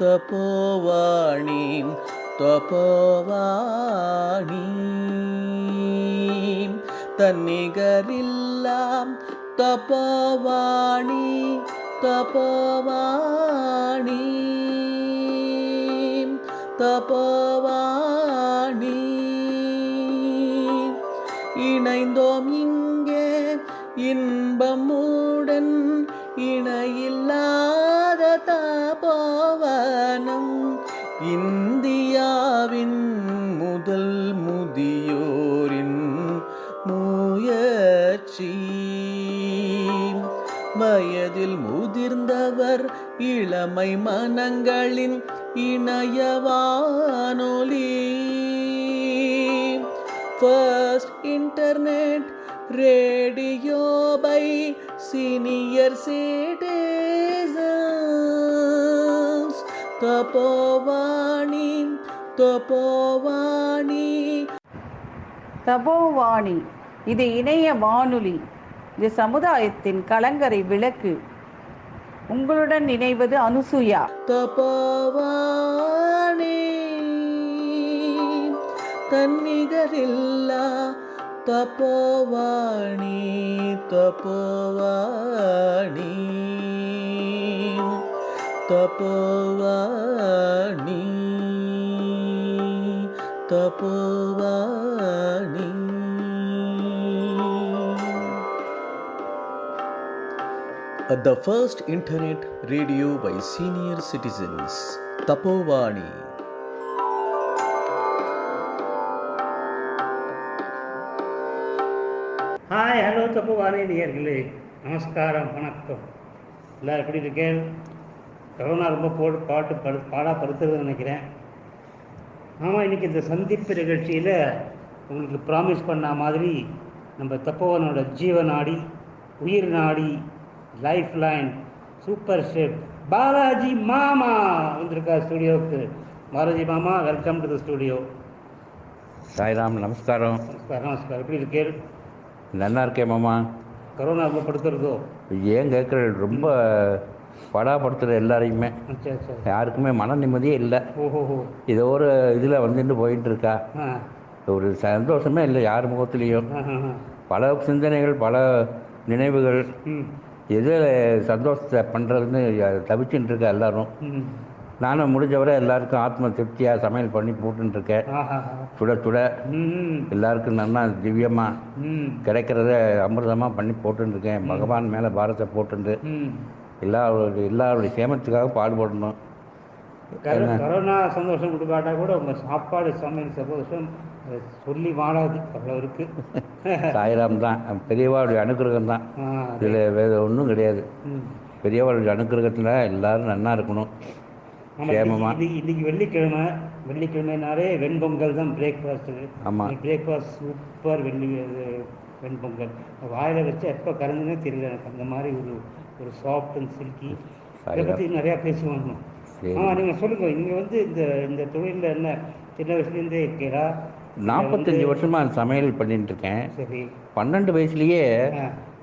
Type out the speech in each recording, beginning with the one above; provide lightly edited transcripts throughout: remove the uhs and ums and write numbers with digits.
தபோவாணீம் தபோவாணீம் தன்னிகரில்லாம் தபோவாணி தபோவாணீம் தபோவாணி இணைந்தோம் இங்கே இன்பமுடன் இணையில்லாத தபோவனம் இந்தியாவின் முதல் முதியோரின் முயற்சி வயதில் முதிர்ந்தவர் இளமை மனங்களின் இணையவானொலி first internet radio by senior citizens Tapovani Tapovani Tapovani இது இணைய வானொலி. இது சமுதாயத்தின் கலங்கரை விளக்கு. உங்களுடன் இணைவது அனுசூயா. தபோவாணி தன்னிகரில்லா Tapovani Tapovani Tapovani Tapovani. The first internet radio by senior citizens. Tapovani. Hi, hello Tapovani நேயர்களே, நமஸ்காரம், வணக்கம். எல்லோரும் எப்படி இருக்கேன்? கொரோனா ரொம்ப பாடாப்படுத்துறதுன்னு நினைக்கிறேன். ஆமாம், இன்றைக்கி இந்த சந்திப்பு நிகழ்ச்சியில் உங்களுக்கு ப்ராமிஸ் பண்ண மாதிரி நம்ம தப்போவனோட ஜீவநாடி, உயிர் நாடி, life line super chef Balaji மாமா வந்திருக்கா ஸ்டூடியோவுக்கு. பாலாஜி மாமா, welcome to the studio. Sairam, நமஸ்காரம். நமஸ்காரம், நமஸ்காரம். எப்படி இருக்கேன்? நல்லா இருக்கேன் மாமா. கொரோனா ரொம்ப படுத்துறதோ? ஏன் கேட்குற, ரொம்ப படாப்படுத்துகிற எல்லாரையுமே. யாருக்குமே மன நிம்மதியே இல்லை. ஓஹோ. ஏதோ ஒரு இதில் வந்துட்டு போயிட்டு இருக்கா. ஒரு சந்தோஷமே இல்லை யார் முகத்துலேயும். பல சிந்தனைகள், பல நினைவுகள், எது சந்தோஷத்தை பண்ணுறதுன்னு தவிச்சுட்டு இருக்கா எல்லோரும். நானும் முடிஞ்சவரை எல்லாருக்கும் ஆத்ம திருப்தியாக சமையல் பண்ணி போட்டுருக்கேன். சுட சுட எல்லாருக்கும் நல்லா திவ்யமாக கிடைக்கிறத அமிர்தமாக பண்ணி போட்டுருக்கேன். பகவான் மேலே பாரத்தை போட்டுண்டு எல்லாருடைய சேமத்துக்காக பாடுபடணும். கொரோனா சந்தோஷம் கொடுக்காட்டா கூட உங்கள் சாப்பாடு சமையல் சந்தோஷம் சொல்லி வாழாது, அவ்வளோ இருக்கு. சாய்ராம் தான், பெரியவாளுடைய அனுக்கிரகம் தான். இதில் வேறு ஒன்றும் கிடையாது. பெரியவாளுடைய அனுக்கிரகத்தில் எல்லோரும் நல்லா இருக்கணும், சேமமாக. இன்னைக்கு வெள்ளிக்கிழமைனாலே வெண்பொங்கல் தான் பிரேக்ஃபாஸ்ட்டு. ஆமாம், பிரேக்ஃபாஸ்ட் சூப்பர். வெண்பொங்கல் வாயில் வச்சு எப்போ கறந்துன்னே தெரியல எனக்கு. அந்த மாதிரி ஒரு சாஃப்ட் அண்ட் சில்கி. இதை பற்றி நிறையா பேசுவாங்க. நீங்கள் சொல்லுங்கள், நீங்கள் வந்து இந்த தொழிலில் என்ன சின்ன வயசுலேருந்தே இருக்கீங்களா? 45 வருஷமாக சமையல் பண்ணிட்டு இருக்கேன். சரி. 12 வயசுலேயே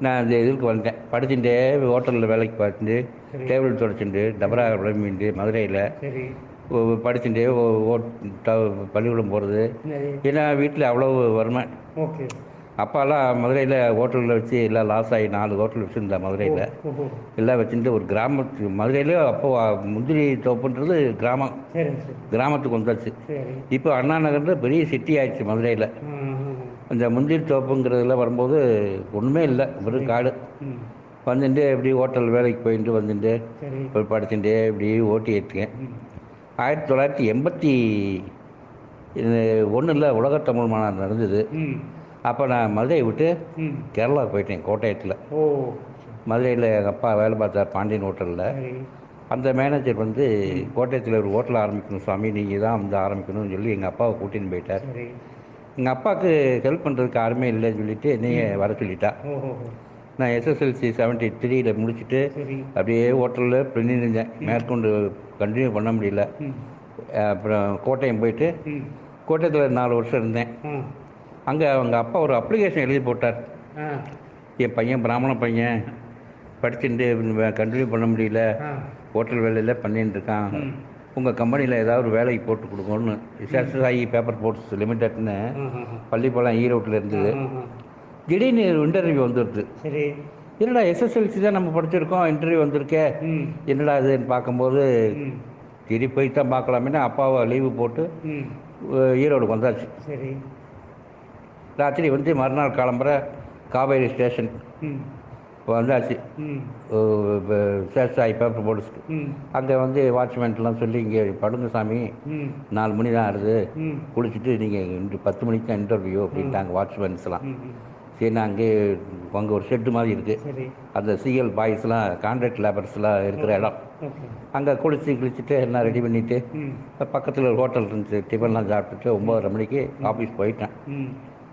நான் இந்த இதுக்கு வந்துட்டேன். படிச்சுட்டு ஹோட்டலில் வேலைக்கு பார்த்துட்டு, டேபிள் துடைச்சிட்டு, டபரா விளம்பிட்டு மதுரையில் படிச்சுட்டு பள்ளிக்கூடம் போகிறது. ஏன்னா வீட்டில் அவ்வளோ வருமே. ஓகே. அப்பாலாம் மதுரையில் ஹோட்டலில் வச்சு எல்லாம் லாஸ் ஆகி 4 ஹோட்டல் வச்சுருந்தேன் மதுரையில். எல்லாம் வச்சுட்டு ஒரு கிராமத்து மதுரையிலே அப்போ முந்திரி தோப்புன்றது கிராமத்துக்கு வந்தாச்சு. இப்போ அண்ணா நகரில் பெரிய சிட்டி ஆயிடுச்சு மதுரையில். அந்த முந்திரி தோப்புங்கிறதுல வரும்போது ஒன்றுமே இல்லை, வெறும் காடு. வந்துட்டு இப்படி ஹோட்டல் வேலைக்கு போயிட்டு வந்துட்டு படிச்சுட்டு இப்படி ஓட்டி ஏற்றுக்கேன். 1981 உலக தமிழ் மாநாடு நடந்தது. அப்போ நான் மதுரையை விட்டு கேரளாவுக்கு போயிட்டேன், கோட்டயத்தில். மதுரையில் எங்கள் அப்பா வேலை பார்த்தார் பாண்டியன் ஹோட்டலில். அந்த மேனேஜர் வந்து கோட்டயத்தில் ஒரு ஹோட்டல் ஆரம்பிக்கணும் சாமி, நீங்கள் தான் வந்து ஆரம்பிக்கணும்னு சொல்லி எங்கள் அப்பாவை கூட்டின்னு போயிட்டார். எங்கள் அப்பாவுக்கு ஹெல்ப் பண்ணுறதுக்கு யாருமே இல்லைன்னு சொல்லிட்டு என்னையே வர சொல்லிட்டா. நான் SSLC 73 முடிச்சுட்டு அப்படியே ஹோட்டலில் பண்ணியிருந்தேன். மேற்கொண்டு கண்டினியூ பண்ண முடியல. அப்புறம் கோட்டயம் போயிட்டு கோட்டயத்தில் 4 வருஷம் இருந்தேன். அங்கே அவங்க அப்பா ஒரு அப்ளிகேஷன் எழுதி போட்டார். என் பையன் பிராமண பையன் படிச்சுட்டு கண்டினியூ பண்ண முடியல, ஹோட்டல் வேலையில் பண்ணிட்டு இருக்கான், உங்கள் கம்பெனியில் ஏதாவது ஒரு வேலைக்கு போட்டு கொடுக்கணும்னு சாய் பேப்பர் போர்ட்ஸ் லிமிடெட்னு பள்ளிப்பாளையம் ஈரோட்டில் இருந்தது. திடீர்னு இன்டர்வியூ வந்துடுது. சரி, என்னடா எஸ்எஸ்எல்சி தான் நம்ம படிச்சிருக்கோம், இன்டர்வியூ வந்திருக்கே, என்னடா அதுன்னு பார்க்கும்போது சரி போய் தான் பார்க்கலாமேன்னு அப்பாவை லீவு போட்டு ஈரோடுக்கு வந்தாச்சு. சரி, ராத்திரி வந்து மறுநாள் கிளம்புற காவேரி ஸ்டேஷன் வந்தாச்சு. சாய் பேப்பர் போர்ட்ஸ்க்கு அங்கே வந்து வாட்ச்மேன்லாம் சொல்லி இங்கே படுங்க சாமி, 4 மணி தான் ஆகுது, குளிச்சுட்டு நீங்கள் இன்று 10 மணிக்கு தான் இன்டர்வியூ அப்படின்ட்டாங்க வாட்ச்மேன்ஸ்லாம். சரி, நான் அங்கே ஒரு ஷெட்டு மாதிரி இருக்குது, அந்த சிஎல் பாய்ஸ்லாம் கான்ட்ராக்ட் லேபர்ஸ்லாம் இருக்கிற இடம். அங்கே குளிச்சுட்டு எல்லாம் ரெடி பண்ணிவிட்டு பக்கத்தில் ஒரு ஹோட்டல் இருந்துச்சு, டிஃபன்லாம் சாப்பிட்டுட்டு 9:30 மணிக்கு ஆஃபீஸ் போயிட்டேன்.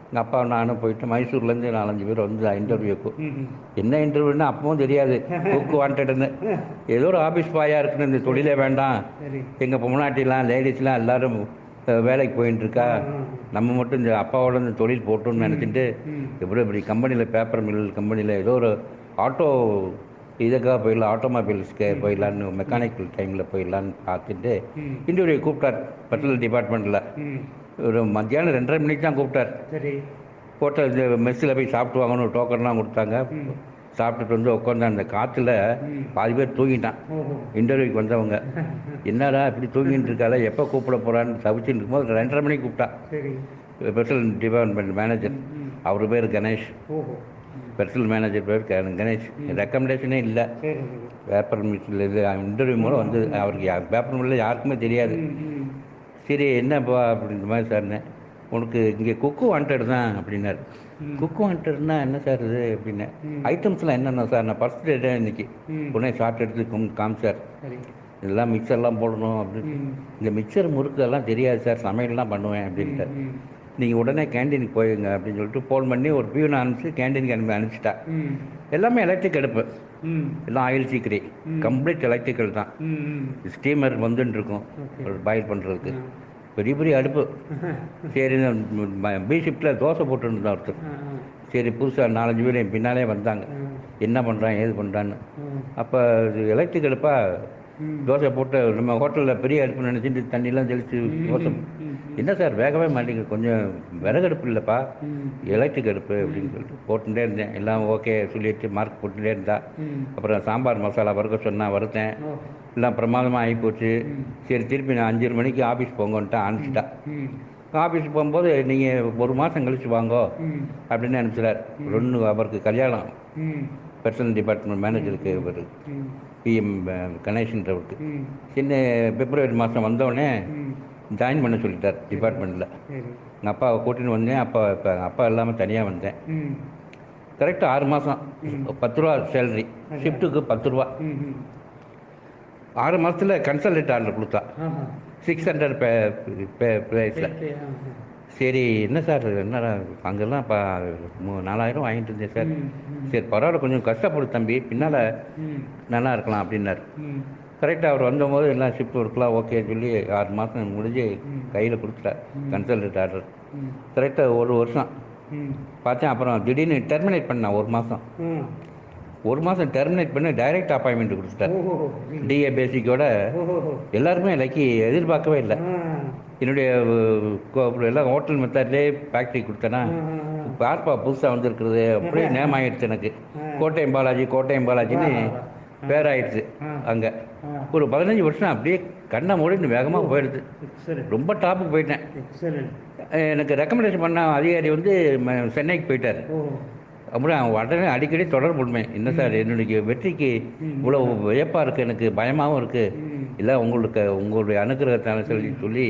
எங்கள் அப்பா நானும் போயிட்டு மைசூர்லேருந்து 4-5 பேர் வந்து இன்டர்வியூக்கு. என்ன இன்டர்வியூன்னா அப்பவும் தெரியாது, குக்கு வாண்டடுன்னு. ஏதோ ஒரு ஆஃபீஸ் பாயாக இருக்குன்னு, இந்த தொழிலே வேண்டாம், எங்கள் பொம்னாட்டிலாம் லேடிஸ்லாம் எல்லோரும் வேலைக்கு போயின்னு இருக்கா, நம்ம மட்டும் இந்த அப்பாவோட இந்த தொழில் போட்டோம்னு நினச்சிட்டு இப்படி கம்பெனியில் பேப்பர் மில் கம்பெனியில் ஏதோ ஒரு ஆட்டோ இதுக்காக போயிடலாம், ஆட்டோமொபைல்ஸ்க்கு போயிடலான்னு மெக்கானிக்கல் டைமில் போயிடலான்னு பார்த்துட்டு இன்டர்வியூ கூப்பிட்டார் பெட்ரோல் டிபார்ட்மெண்ட்டில். ஒரு மத்தியானம் 2:30 மணிக்கு தான் கூப்பிட்டார். சரி, ஹோட்டல் இந்த மெஸ்ஸில் போய் சாப்பிட்டு வாங்கணும், டோக்கன்லாம் கொடுத்தாங்க. சாப்பிட்டுட்டு வந்து உட்காந்து அந்த காற்றுல பாதி பேர் தூங்கிட்டான். இன்டர்வியூக்கு வந்தவங்க என்னடா இப்படி தூங்கிட்டு இருக்கால, எப்போ கூப்பிட போகிறான்னு தவிச்சுட்டு இருக்கும்போது 2:30 மணிக்கு கூப்பிட்டா. பெட்ரோல் டிபார்ட்மெண்ட் மேனேஜர், அவர் பேர் கணேஷ், பெர்சனல் மேனேஜர் பேர் கணேஷ். ரெக்கமெண்டேஷனே இல்லை, பேப்பர் மில்லில் இது இன்டர்வியூ மூலம் வந்து அவருக்கு பேப்பர் மில்லில் யாருக்குமே தெரியாது. சரி என்னப்பா அப்படின்ற மாதிரி சார்னு, உனக்கு இங்கே குக்கு வாண்டட் தான் அப்படின்னாரு. குக்கு வாண்டட்னா என்ன சார் இது அப்படின்னு, ஐட்டம்ஸ்லாம் என்னென்ன சார், நான் ஃபர்ஸ்ட் டே இன்னைக்கு உடனே ஷார்ட் எடுத்து காமிச்சார், இதெல்லாம் மிக்சர்லாம் போடணும் அப்படின்னு. இந்த மிக்சர் முறுக்கெல்லாம் தெரியாது சார், சமையல்லாம் பண்ணுவேன் அப்படின்ட்டு. நீங்கள் உடனே கேண்டீனுக்கு போயிடுங்க அப்படின்னு சொல்லிட்டு ஃபோன் பண்ணி ஒரு பியூனை அனுப்பிச்சு கேண்டீனுக்கு அனுப்பிச்சிட்டா. எல்லாமே எலக்ட்ரிக் அடுப்பு, எல்லாம் ஆயில் சீக்கிரி, கம்ப்ளீட் எலக்ட்ரிக்கல் தான். ஸ்டீமர் வந்துன்னு இருக்கும் ஒரு பாயில் பண்ணுறதுக்கு, பெரிய பெரிய அடுப்பு. சரி, பி ஷிஃப்ட்டில் தோசை போட்டுருந்தான் ஒருத்தர். சரி, புதுசாக 4-5 பேர் என் பின்னாலே வந்தாங்க, என்ன பண்ணுறான் ஏது பண்ணுறான்னு. அப்போ எலக்ட்ரிக் அடுப்பாக தோசை போட்டு நம்ம ஹோட்டலில் பெரிய அடுப்பு நினச்சிட்டு தண்ணியெலாம் தெளித்து தோசை. என்ன சார் வேகவே மாட்டேங்குது, கொஞ்சம் விறகடுப்பு இல்லைப்பா, எலக்ட்ரிக் அடுப்பு அப்படின்னு சொல்லிட்டு போட்டுகிட்டே இருந்தேன். எல்லாம் ஓகே சொல்லிட்டு மார்க் போட்டுகிட்டே இருந்தா. அப்புறம் சாம்பார் மசாலா வறுக்க சொன்னால் வறுத்தேன், எல்லாம் பிரமாதமாக ஆகிப்போச்சு. சரி, திருப்பி நான் 5:30 மணிக்கு ஆஃபீஸ் போங்கன்ட்டு அனுப்பிச்சிட்டா. ஆஃபீஸுக்கு போகும்போது நீங்கள் 1 மாதம் கழிச்சு வாங்கோ அப்படின்னு அனுப்பிச்சிடார். அவருக்கு கல்யாணம், பெர்சனல் டிபார்ட்மெண்ட் மேனேஜருக்கு ஒரு பிஎம் கணேஷன்றவருக்கு. சின்ன பிப்ரவரி மாதம் வந்தோடனே ஜாயின் பண்ண சொல்லிட்டார் டிபார்ட்மெண்ட்டில். எங்கள் அப்பாவை கூட்டின்னு வந்தேன். அப்பா இல்லாமல் தனியாக வந்தேன். கரெக்டாக 6 மாதம் 10 ரூபா சேலரி, ஷிஃப்ட்டுக்கு 10 ரூபா. 6 மாதத்தில் கன்சல்டேட் ஆர்டர் கொடுத்தா 600 ப்ரைஸில். சரி, என்ன சார் என்னடா அங்கெல்லாம் இப்போ 4000 வாங்கிட்டு இருந்தேன் சார். சரி பரவாயில்ல, கொஞ்சம் கஷ்டப்படு தம்பி, பின்னால் நல்லா இருக்கலாம் அப்படின்னார். கரெக்டாக அவர் வந்தபோது எல்லாம் ஷிஃப்ட் ஒர்க்லாம் ஓகேன்னு சொல்லி 6 மாதம் முடிஞ்சு கையில் கொடுத்துட்டார் கன்சல்டேட் ஆர்டர். கரெக்டாக 1 வருஷம் பார்த்தேன். அப்புறம் திடீர்னு டெர்மினேட் பண்ணேன் 1 மாதம். 1 மாதம் டெர்மினேட் பண்ணி டைரக்ட் அப்பாயின்மெண்ட் கொடுத்துட்டார். டிஏ பேசிக்கோட. எல்லாருமே லக்கி, எதிர்பார்க்கவே இல்லை. என்னுடைய எல்லாம் ஹோட்டல் மெத்தட்லேயே ஃபேக்ட்ரி கொடுத்தேன்னா, பார்ப்பா புதுசாக வந்துருக்குறது அப்படியே நேம் ஆகிடுச்சு எனக்கு. கோட்டையம் பாலாஜின்னு பேராயிடுச்சு. அங்கே ஒரு 15 வருஷம் அப்படியே கண்ணை மூடின்னு வேகமாக போயிடுது. ரொம்ப டாப்புக்கு போயிட்டேன். எனக்கு ரெக்கமெண்டேஷன் பண்ண அதிகாரி வந்து சென்னைக்கு போயிட்டார். அப்புறம் உடனே அடிக்கடி தொடர்பு பண்ணுவேன், என்ன சார் என்னுடைய வெற்றிக்கு இவ்வளோ வியப்பாக இருக்குது, எனக்கு பயமாகவும் இருக்குது, இல்லை உங்களுடைய அனுகிரகத்தான சொல்லி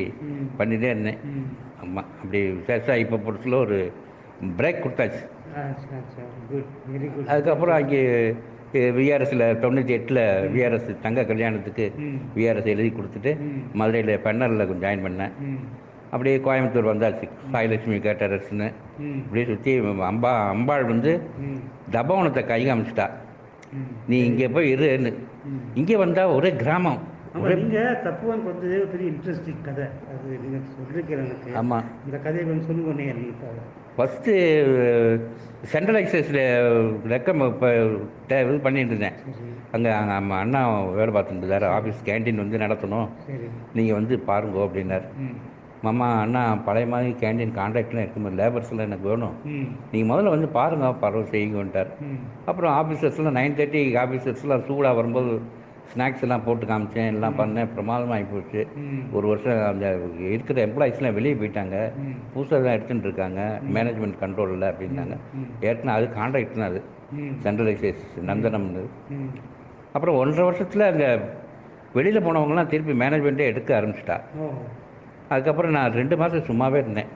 பண்ணிகிட்டே இருந்தேன். ஆமாம், அப்படி சேஷா இப்போ பொறுத்தில் ஒரு பிரேக் கொடுத்தாச்சு. அதுக்கப்புறம் அங்கே விஆர்எஸில் 98 விஆர்எஸ் தங்க கல்யாணத்துக்கு விஆர்எஸ் எழுதி கொடுத்துட்டு மதுரையில் பெண்ணரில் கொஞ்சம் ஜாயின் பண்ணேன். அப்படியே கோயம்புத்தூர் வந்தாச்சு, சாய்லட்சுமி கேட்டரஸ்ன்னு. அப்படியே சுற்றி அம்பாள் வந்து தபோவனத்தை கை காமிச்சிட்டா, நீ இங்கே போய் இருன்னு. இங்கே வந்தால் ஒரே கிராமம். நீங்கள் தப்புவான் வந்ததே பெரிய இன்ட்ரெஸ்டிங் கதை, அது நீங்கள் சொல்லிருக்கிற எனக்கு. ஆமாம், இந்த கதையை கொஞ்சம் சொல்லுங்க. ஃபஸ்ட்டு சென்ட்ரல் எக்ஸைஸில் ரெக்கம் இப்போ இது பண்ணிட்டு இருந்தேன். அங்கே நம்ம அண்ணா வேலை பார்த்துட்டு இருந்தார். ஆஃபீஸ் கேன்டீன் வந்து நடத்தணும், நீங்கள் வந்து பாருங்கோ அப்படின்னார். மாமா அண்ணா பழைய மாதிரி கேன்டீன் கான்ட்ராக்ட்லாம் இருக்கும்போது லேபர்ஸ்லாம் எனக்கு வேணும், நீங்கள் முதல்ல வந்து பாருங்க பரவாயில்ல செய்யுங்கன்ட்டார். அப்புறம் ஆஃபீஸர்ஸ்லாம் 9:30 ஆஃபீஸர்ஸ்லாம் சூடாக வரும்போது ஸ்நாக்ஸ் எல்லாம் போட்டு காமிச்சேன், எல்லாம் பண்ணேன். பிரமாதமாக ஆகிப்போச்சு. ஒரு வருஷம் அந்த இருக்கிற எம்ப்ளாயிஸ்லாம் வெளியே போயிட்டாங்க, புதுசாக தான் எடுத்துகிட்டு இருக்காங்க, மேனேஜ்மெண்ட் கண்ட்ரோலில் அப்படின்னாங்க. ஏற்கனவே அது கான்ட்ராக்ட் தான், அது சென்ட்ரல் எக்ஸைஸ் நந்தனம்னு. அப்புறம் 1.5 வருஷத்தில் அங்கே வெளியில் போனவங்கலாம் திருப்பி மேனேஜ்மெண்ட்டே எடுக்க ஆரம்பிச்சிட்டா. அதுக்கப்புறம் நான் 2 மாதம் சும்மாவே இருந்தேன்.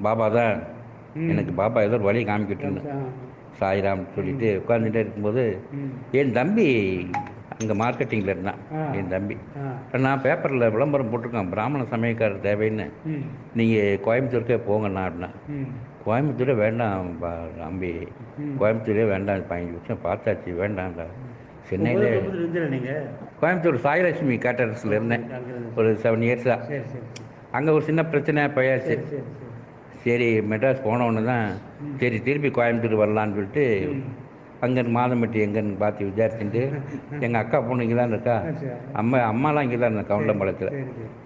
பாபா தான் எனக்கு, பாபா ஏதோ ஒரு வழி காமிக்கிட்டுன்னு சாய்ராம் சொல்லிட்டு உட்காந்துட்டே இருக்கும்போது என் தம்பி அங்கே மார்க்கெட்டிங்கில் இருந்தான். என் தம்பி நான் பேப்பரில் விளம்பரம் போட்டிருக்கேன், பிராமண சமயக்காரர் தேவைன்னு, நீங்கள் கோயம்புத்தூருக்கே போங்கண்ணா அப்படின்னா. கோயம்புத்தூரே வேண்டாம் தம்பி, கோயம்புத்தூரே வேண்டாம், 15 வருஷம் பார்த்தாச்சு, வேண்டாம்டா. சென்னையில் கோயம்புத்தூர் சாய்லட்சுமி கேட்டரஸில் இருந்தேன் ஒரு 7 இயர்ஸாக. அங்கே ஒரு சின்ன பிரச்சனை போயாச்சு. சரி மெட்ராஸ் போனோன்னு தான் சரி திருப்பி கோயம்புத்தூர் வரலான்னு சொல்லிட்டு அங்கே மாதம்பட்டி எங்கன்னு பார்த்து விசாரிச்சுட்டு, எங்கள் அக்கா பொண்ணு இங்கே தான் இருக்கா, அம்மாலாம் இங்கே தான் இருந்தேன் கவுண்டம்பாளையத்தில்.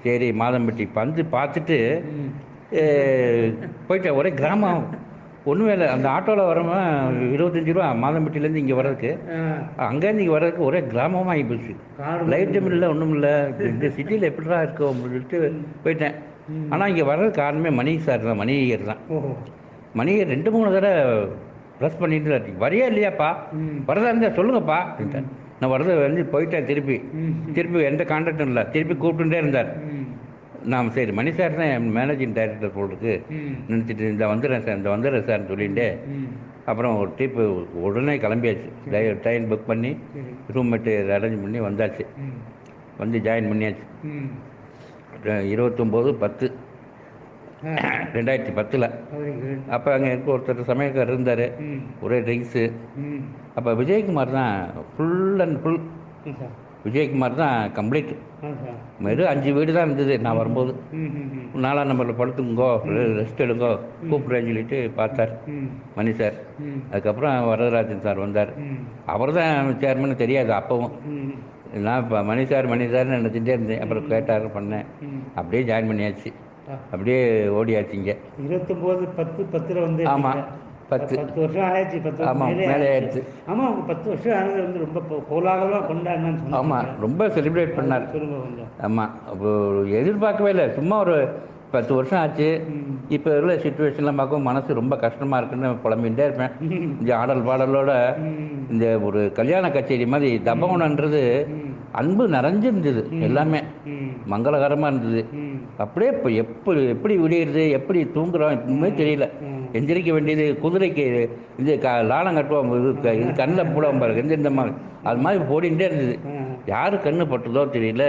சரி மாதம்பட்டி வந்து பார்த்துட்டு போயிட்டேன். ஒரே கிராமம், ஒன்றுமே இல்லை. அந்த ஆட்டோவில் வரவன் 25 ரூபா மாதம்பட்டியிலேருந்து இங்கே வர்றதுக்கு, அங்கேருந்து இங்கே வர்றதுக்கு ஒரே கிராமமாக ஆகி போச்சு. லைட் டைம் இல்லை, ஒன்றும் இல்லை, இந்த சிட்டியில் எப்படிடா இருக்கோம் அப்படின்னு சொல்லிட்டு போயிட்டேன். ஆனால் இங்கே வர்றதுக்கு காரணமே மணி சார் தான், மணியர் தான். மணியர் 2-3 தடவை ப்ரெஸ் பண்ணிட்டு வரையா இல்லையாப்பா, வரதா இருந்தால் சொல்லுங்கப்பா அப்படின்ட்டார். நான் வரதை வந்து போயிட்டேன். திருப்பி எந்த கான்ட்ராக்டும் இல்லை, திருப்பி கூப்பிட்டுட்டே இருந்தார். நான் சரி மணி சார் தான் என் மேனேஜிங் டைரக்டர் போட்டுருக்கு நினச்சிட்டு இந்த வந்துடுறேன் சார்னு சொல்லிட்டு அப்புறம் ஒரு ட்ரிப்பு உடனே கிளம்பியாச்சு. ட்ரெயின் புக் பண்ணி ரூம்மேட்டு அரேஞ்ச் பண்ணி வந்தாச்சு. வந்து ஜாயின் பண்ணியாச்சு 29/10/2010. அப்போ அங்கே இருக்க ஒருத்தர் சமயக்காரர் இருந்தார், ஒரே ட்ரிங்க்ஸு. அப்போ விஜயகுமார் தான் ஃபுல் அண்ட் ஃபுல், விஜயகுமார் தான் கம்ப்ளீட். வெறும் 5 வீடு தான் இருந்தது நான் வரும்போது. 4ஆம் நம்பரில் படுத்துங்கோ, ரெஸ்ட் எடுங்கோ, கூப்பிட்றேன்னு சொல்லிட்டு பார்த்தார் மணி சார். அதுக்கப்புறம் வரதராஜன் சார் வந்தார். அவர் தான் சேர்மன்னு தெரியாது அப்போவும். நான் இப்போ மணி சார்னு நினச்சிட்டே இருந்தேன். அப்புறம் கேட்டார், பண்ணேன், அப்படியே ஜாயின் பண்ணியாச்சு, அப்படியே ஓடியாச்சு. இங்கே 29/10/10 வந்து ஆமாம் 10 வருஷம் ஆயிடுச்சு. 10 ஆமாம் மேலே ஆயிடுச்சு. ஆமாம், அவங்க 10 வருஷம் ஆனது வந்து ரொம்ப கோலாகலமாக கொண்டாடினான்னு. ஆமாம், ரொம்ப செலிப்ரேட் பண்ணார். ஆமாம், அப்போ எதிர்பார்க்கவே இல்லை. சும்மா ஒரு 10 வருஷம் ஆச்சு. இப்போ உள்ள சுச்சுவேஷன்லாம் பார்க்கும் மனசு ரொம்ப கஷ்டமாக இருக்குன்னு புலம்பிகிட்டே இருப்பேன். இந்த ஆடல் பாடலோட இந்த ஒரு கல்யாண கச்சேரி மாதிரி தபோனன்றது அன்பு நிறைஞ்சிருந்தது, எல்லாமே மங்களகரமாக இருந்தது. அப்படியே இப்போ எப்படி விடியுறது, எப்படி தூங்குறோம் எப்பவுமே தெரியல. எந்திரிக்க வேண்டியது குதிரைக்கு இது லாலம் கட்டுவோம், இது கண்ணில் போடுவோம் பாருங்க, இந்த மாதிரி அது மாதிரி போடிகிட்டே இருந்தது. யாரு கண்ணு பட்டுதோ தெரியல.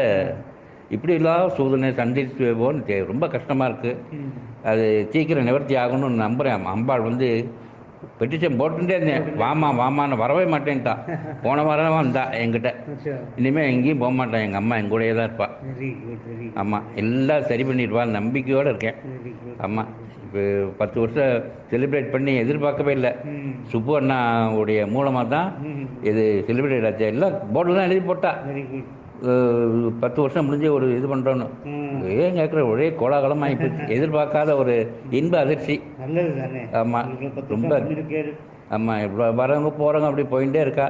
இப்படி இல்லாத சூதனை சந்திப்போன்னு ரொம்ப கஷ்டமாக இருக்குது. அது சீக்கிரம் நிவர்த்தி ஆகணும்னு நம்புகிறேன். அம்பாள் வந்து பெட்டிஷன் போட்டுட்டே இருந்தேன், வாமான்னு வரவே மாட்டேன்ட்டான். போன வாரம் வந்தா என்கிட்ட, இனிமேல் எங்கேயும் போக மாட்டான், எங்கள் அம்மா எங்கூடையே தான் இருப்பாள். ஆமாம், எல்லாம் சரி பண்ணிடுவாள் நம்பிக்கையோடு இருக்கேன். ஆமாம், இப்போ 10 வருஷம் செலிப்ரேட் பண்ணி எதிர்பார்க்கவே இல்லை. சுப்பு அண்ணாவுடைய மூலமாக தான் இது செலிப்ரேட் ஆச்சு. எல்லாம் போர்டில் தான் எழுதி போட்டா 10 வருஷம் முடிஞ்சு ஒரு இது பண்ணுறோன்னு. ஏன் கேட்குற ஒரே கோலாகலமாக இப்போ எதிர்பார்க்காத ஒரு இன்ப அதிர்ச்சி. ஆமாம், ரொம்ப. ஆமாம், இவ்வளோ வரவங்க போகிறவங்க அப்படி போயிட்டே இருக்கா.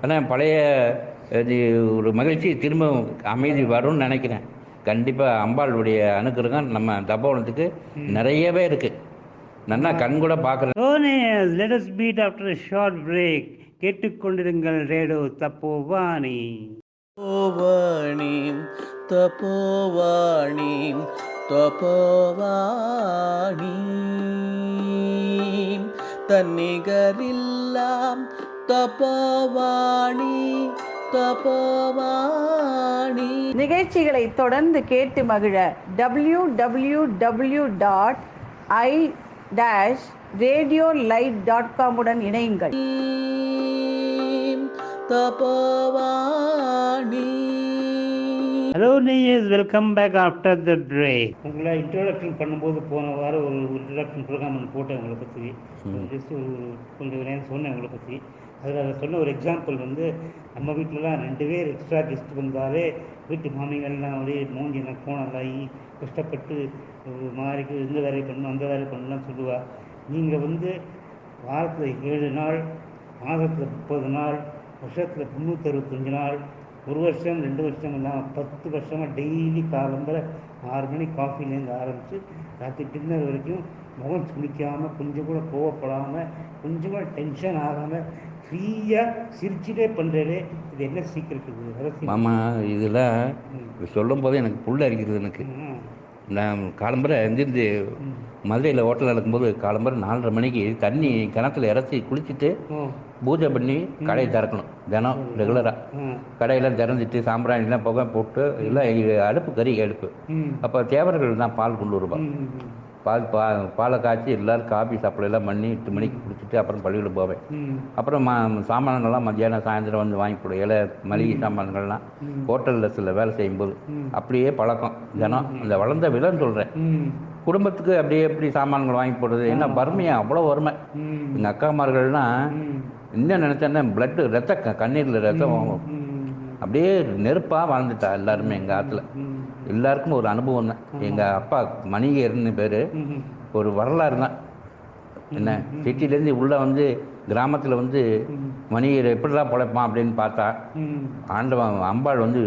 ஆனால் பழைய ஒரு மகிழ்ச்சி திரும்ப அமைதி வரும்னு நினைக்கிறேன். கண்டிப்பாக அம்பாளுடைய அனுக்கிரகம் நம்ம தபோவனத்துக்கு நிறையவே இருக்குது. நல்லா கண் கூட பார்க்குறேன். Let us meet after a short break. கேட்டுக்கொண்டிருங்கள் ரேடியோ தப்போவாணி. தபோவாணி தன்னிகரில்லாம் தபோவாணி. நிகழ்ச்சிகளை தொடர்ந்து கேட்டு மகிழ www.i-radiolight.com உடன் இணையுங்கள். தபோவாணி. ஹலோ நேயர்ஸ், welcome back after the break. உங்களை இன்ட்ரோடக்ஷன் பண்ணும்போது போன வாரம் ஒரு இன்ட்ரோடக்ஷன் ப்ரோக்ராம் ஒன்று போட்டேன் உங்களை பற்றி. ஜஸ்ட் ஒரு கொஞ்சம் நேரம் சொன்னேன் உங்களை பற்றி. அதில் சொன்ன ஒரு எக்ஸாம்பிள் வந்து, நம்ம வீட்டிலலாம் 2 பேர் எக்ஸ்ட்ரா கெஸ்ட் வந்தாலே வீட்டு மாமிகள்லாம் அப்படியே மூஞ்சி கோணலாகி கஷ்டப்பட்டு மாறிக்கு இந்த வேலை பண்ணணும் அந்த வேலை பண்ணலாம் சொல்லுவாள். நீங்கள் வந்து வாரத்தில் 7 நாள், மாதத்தில் 30 நாள், வருஷத்தில் 365 நாள், 1 வருஷம் 2 வருஷம் இல்லாமல் 10 வருஷமாக டெய்லி காலம்பரை 6 மணி காஃபிலேருந்து ஆரம்பித்து ராத்திரி டின்னர் வரைக்கும் முகம் சுளிக்காமல், கொஞ்சம் கூட கோவப்படாமல், கொஞ்சம் கூட டென்ஷன் ஆகாமல் ஃப்ரீயாக சிரிச்சுட்டே பண்ணுறதே இது என்ன சீக்கிரம் இருக்குது மாமா? இதில் சொல்லும் போது எனக்கு புல் அரிக்கிறது. எனக்கு நான் காலம்பரை எந்திருந்து மதுரையில் ஹோட்டலில் இருக்கும்போது காலம்பரை 4:30 மணிக்கு தண்ணி கிணத்துல இறச்சி குளிச்சுட்டு பூஜை பண்ணி கடையை திறக்கணும். தினம் ரெகுலராக கடையெல்லாம் திறந்துட்டு சாம்பிராணிலாம் புகை போட்டு எல்லாம் அடுப்பு கறி அடுப்பு. அப்போ தேவர்கள் தான் பால் கொண்டு வருவான். பாலை காய்ச்சி எல்லோரும் காஃபி சாப்பிடலாம் பண்ணி 8 மணிக்கு குடிச்சிட்டு அப்புறம் பள்ளியில் போவேன். அப்புறம் சாமான்கள்லாம் மத்தியானம் சாயந்தரம் வந்து வாங்கி கொடு. மளிகை சாமான்கள்லாம் ஹோட்டலில் சில வேலை செய்யும்போது அப்படியே பழக்கம் தினம். அந்த வளர்ந்த விலைன்னு சொல்கிறேன். குடும்பத்துக்கு அப்படியே எப்படி சாமான்கள் வாங்கி போடுறது, என்ன வறுமையாக அவ்வளோ வறுமை. எங்கள் அக்காமார்கள்லாம் இன்னும் நினச்சேன்னா பிளட்டு ரத்த கண்ணீரில் ரத்தம் அப்படியே நெருப்பாக வாழ்ந்துட்டா எல்லாருமே. எங்கள் ஆற்றுல எல்லாருக்கும் ஒரு அனுபவம் தான். எங்கள் அப்பா மணிகேர்னு பேர். ஒரு வரலாறு தான். என்ன சிட்டிலேருந்து உள்ளே வந்து கிராமத்தில் வந்து மணிகர் எப்படிலாம் பிழைப்பான் அப்படின்னு பார்த்தா, ஆண்டவன் அம்பாள் வந்து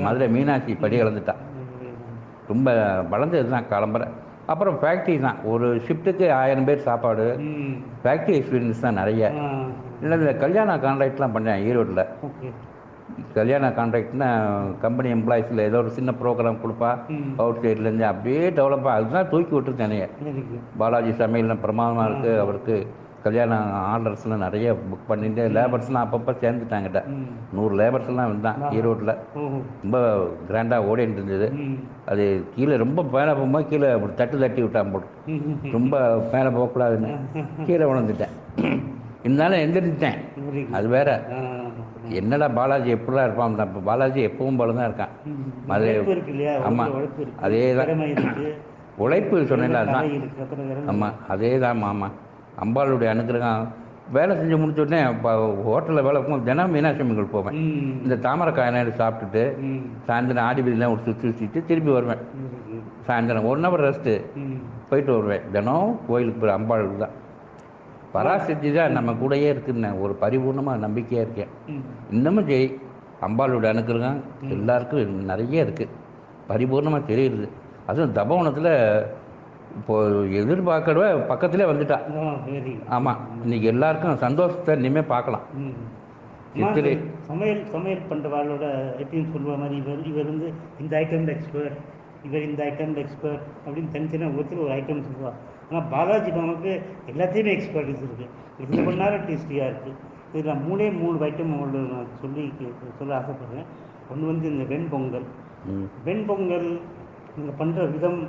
மதுரை மீனாட்சி படி கலந்துட்டா. ரொம்ப வளர்ந்தது தான் காலம்பரை. அப்புறம் ஃபேக்ட்ரி தான். ஒரு ஷிஃப்ட்டுக்கு 1000 பேர் சாப்பாடு. ஃபேக்ட்ரி எக்ஸ்பீரியன்ஸ் தான் நிறைய. இல்லை இந்த கல்யாண கான்ட்ராக்ட்லாம் பண்ணேன் ஈரோட்டில். கல்யாண கான்ட்ராக்ட்னா கம்பெனி எம்ப்ளாயிஸில் ஏதோ ஒரு சின்ன ப்ரோக்ராம் கொடுப்பா, அவுட் சைட்லேருந்து அப்படியே டெவலப்பாக அதுதான் தூக்கி விட்டுருக்கேனே. பாலாஜி சமையல்லாம் பிரமாதமாக இருக்குது. அவருக்கு கல்யாண ஆர்டர்ஸ்லாம் நிறைய புக் பண்ணிட்டு லேபர்ஸ்லாம் அப்பப்போ சேர்ந்துட்டாங்கிட்ட. 100 லேபர்ஸ்லாம் இருந்தான் ஈரோட்டில். ரொம்ப கிராண்டாக ஓடிட்டு இருந்தது. அது கீழே ரொம்ப மேலே போகும்போது கீழே அப்படி தட்டி விட்டான் போட்டு. ரொம்ப மேலே போகக்கூடாதுன்னு கீழே உணர்ந்துட்டேன். இருந்தாலும் எந்திரிச்சிட்டேன். அது வேற. என்னடா பாலாஜி எப்படிலாம் இருப்பான்? இப்போ பாலாஜி எப்பவும் போல தான் இருக்கான். மதுரை. ஆமாம், அதே தான் உழைப்பு சொன்னேன். அதுதான். ஆமாம், அதே தான் மாமா. அம்பாளுடைய அனுகிரகம். வேலை செஞ்சு முடிச்ச உடனே இப்போ ஹோட்டலில் வேலை போகும்போது தினம் மீனாட்சி அம்மன் போவேன். இந்த தாமரை காய்நாடு சாப்பிட்டுட்டு சாயந்தரம் ஆடிபதியெலாம் ஒரு சுற்றிட்டு திரும்பி வருவேன். சாயந்தரம் 1 ஹவர் ரெஸ்ட்டு போயிட்டு வருவேன். தினம் கோயிலுக்கு போகிற அம்பாளுக்கு தான். பராசக்தி தான் நம்ம கூடயே இருக்குன்னு ஒரு பரிபூர்ணமாக நம்பிக்கையாக இருக்கேன். இன்னமும் சரி, அம்பாளுடைய அனுகிரகம் எல்லாருக்கும் நிறைய இருக்குது. பரிபூர்ணமாக தெரியுது. அதுவும் தபோவனத்தில் இப்போது எதிர்பார்க்கவே பக்கத்திலே வந்துட்டா. ஆமாம், இன்னைக்கு எல்லாருக்கும் சந்தோஷத்தை இனிமேல் பார்க்கலாம். சமையல் பண்ணுறவாளோட எப்படின்னு சொல்லுவ மாதிரி இவர் வந்து இந்த ஐட்டமில் எக்ஸ்பர்ட், இவர் இந்த ஐட்டமில் எக்ஸ்பர்ட் அப்படின்னு தனித்தனியாக ஒருத்தர் ஒரு ஐட்டம் சொல்லுவாள். ஆனால் பாலாஜி மாமாவுக்கு எல்லாத்தையுமே எக்ஸ்பர்டிஸ் இருக்குது. இது ரொம்ப நேரம் டேஸ்டியாக இருக்குது. இதில் 3 ஐட்டம் உங்களுக்கு நான் சொல்ல ஆசைப்படுறேன். ஒன்று வந்து இந்த வெண்பொங்கல். வெண்பொங்கல் நீங்கள் பண்ணுற விதம்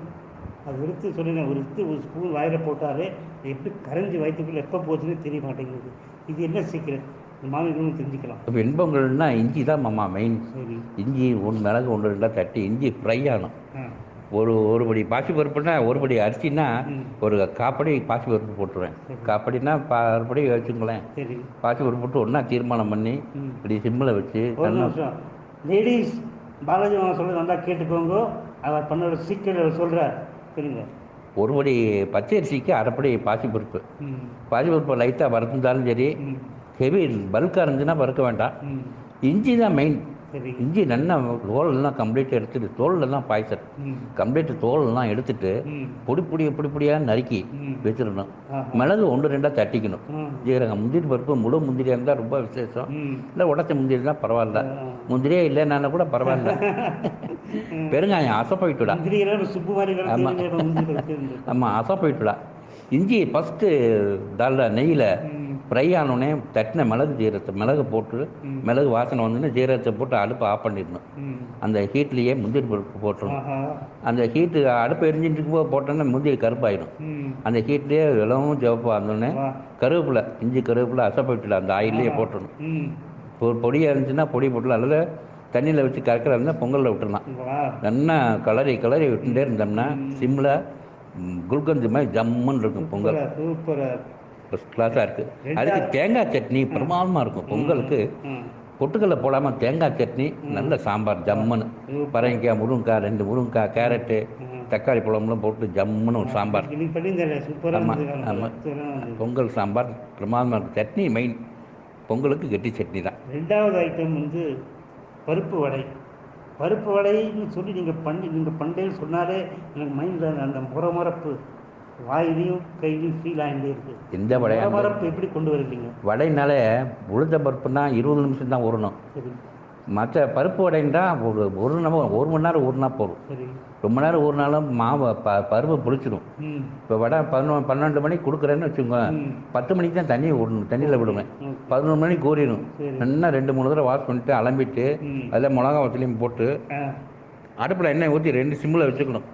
அது எடுத்து சொல்லுங்கள். ஒரு ஸ்பூன் வாயில் போட்டாலே எப்படி கரைஞ்சி வயிற்றுக்குள்ளே எப்போ போச்சுன்னு தெரிய மாட்டேங்குது. இது என்ன சீக்கிரம் மாமிகளும் தெரிஞ்சுக்கலாம். வெண்பொங்கல்னா இஞ்சி தான் மாமா மெயின். சரி, இஞ்சி 1 மிளகு 1 2 தட்டி இஞ்சி ஃப்ரை ஆகணும். ஒரு படி பாசிப்பருப்புனா, ஒரு படி அரிசினா ஒரு 1/4 படி பாசிப்பருப்பு போட்டுருவேன். 1/4 படினா 1/2 படி வச்சுங்களேன். பாசிப்பருப்பு போட்டு ஒன்றா தீர்மானம் பண்ணி இப்படி சிம்மில் வச்சு. லேடிஸ், பாலாஜி மாமா சொல்கிறது நல்லா கேட்டுக்கோங்க. அவர் பண்ண சீக்கிரம் சொல்கிறார். சரிங்க. ஒரு படி பச்சை அரிசிக்கு 1/2 படி பாசிப்பருப்பு. பாசிப்பருப்பு லைட்டாக வறுத்துருந்தாலும் சரி, ஹெவி பல்காக இருந்துச்சுன்னா வறுக்க வேண்டாம். இஞ்சி தான் மெயின். இஞ்சி நல்லா தோலெல்லாம் கம்ப்ளீட்டாக எடுத்துட்டு, தோலெல்லாம் பாய்ச்சல் கம்ப்ளீட்டு தோலெல்லாம் எடுத்துட்டு பொடியாக நறுக்கி வச்சிடணும். மிளகு 1 2 தட்டிக்கணும். ஜீரகம், முந்திரி பருப்பு முழு முந்திரியாக இருந்தால் ரொம்ப விசேஷம். இல்லை உடச்ச முந்திரி தான் பரவாயில்ல. முந்திரியே இல்லைன்னா கூட பரவாயில்ல. பெருங்காயம் அசப்போயிட்டுடா. ஆமாம், அசப்போயிட்டுடா. இஞ்சி ஃபஸ்ட்டு டால்டா நெய்யில் ஃப்ரை ஆனோடனே தட்டின மிளகு போட்டு, மிளகு வாசனை வந்தோடனே ஜீரகத்தை போட்டு அடுப்பை ஆஃப் பண்ணிடணும். அந்த ஹீட்லேயே முந்திரி பருப்பு போட்டுடணும். அந்த ஹீட்டு அடுப்பு எரிஞ்சிட்டு போட்டோன்னா முந்திரி கருப்பாயிடும். அந்த ஹீட்லேயே இளவும் சிவப்பாக இருந்தோடனே கருவேப்பிலை, இஞ்சி கருவேப்பிலை அசப்போயிட்டுல அந்த ஆயிலே போட்டுடணும். பொடியாக இருந்துச்சுன்னா பொடி போட்டலாம். அதில் தண்ணியில் வச்சு கறக்கிற இருந்தால் பொங்கலில் விட்டுடலாம். நல்லா கிளறி விட்டுட்டே இருந்தோம்னா சிம்மில் குல்கந்தி மாதிரி ஜம்முன்னு இருக்கும் பொங்கல். சூப்பராக ஃபஸ்ட் கிளாஸாக இருக்குது. அதுக்கு தேங்காய் சட்னி பிரமாதமாக இருக்கும். பொங்கலுக்கு பொட்டுக்கல்ல போடாமல் தேங்காய் சட்னி, நல்ல சாம்பார் ஜம்முன்னு, பரங்கிக்காய், முருங்கைக்காய், 2 முருங்கைக்காய், கேரட்டு, தக்காளி பழம்லாம் போட்டு ஜம்முன்னு ஒரு சாம்பார். ஆமாம் ஆமாம், பொங்கல் சாம்பார் பிரமாதமாக இருக்கும். சட்னி மெயின், பொங்கலுக்கு கெட்டி சட்னி தான். 2வது ஐட்டம் வந்து பருப்பு வடை. பருப்பு வடைன்னு சொல்லி நீங்கள் பண்றேன்னு சொன்னாலே எனக்கு மைண்டில் அந்த முறப்பு வாயிலையும் கையிலையும் ஃபீல் ஆகிட்டே இருக்குது. எந்த வடை முறப்பு எப்படி கொண்டு வருவீங்க? வடைனாலே உளுந்த பருப்புனா 20 நிமிஷம் தான் ஊறணும். சரி. மற்ற பருப்பு வடைன்னா ஒரு மணி நேரம் ஊறினா போதும். சரி. ரொம்ப நேரம் ஊறினாலும் மாவு பருப்பு புளிச்சிடும். இப்போ வடை 12 மணிக்கு கொடுக்குறேன்னு வச்சுக்கோங்க, 10 மணிக்கு தான் தண்ணி விடணும், தண்ணியில் விடுவேன். 11 மணிக்கு ஊறிடும். நல்லா 2-3 தடவை வாஷ் பண்ணிட்டு அலம்பிட்டு அதில் மிளகா வத்தலையும் போட்டு அடுப்பில் எண்ணெய் ஊற்றி 2 சிம்மில் வச்சுக்கணும்.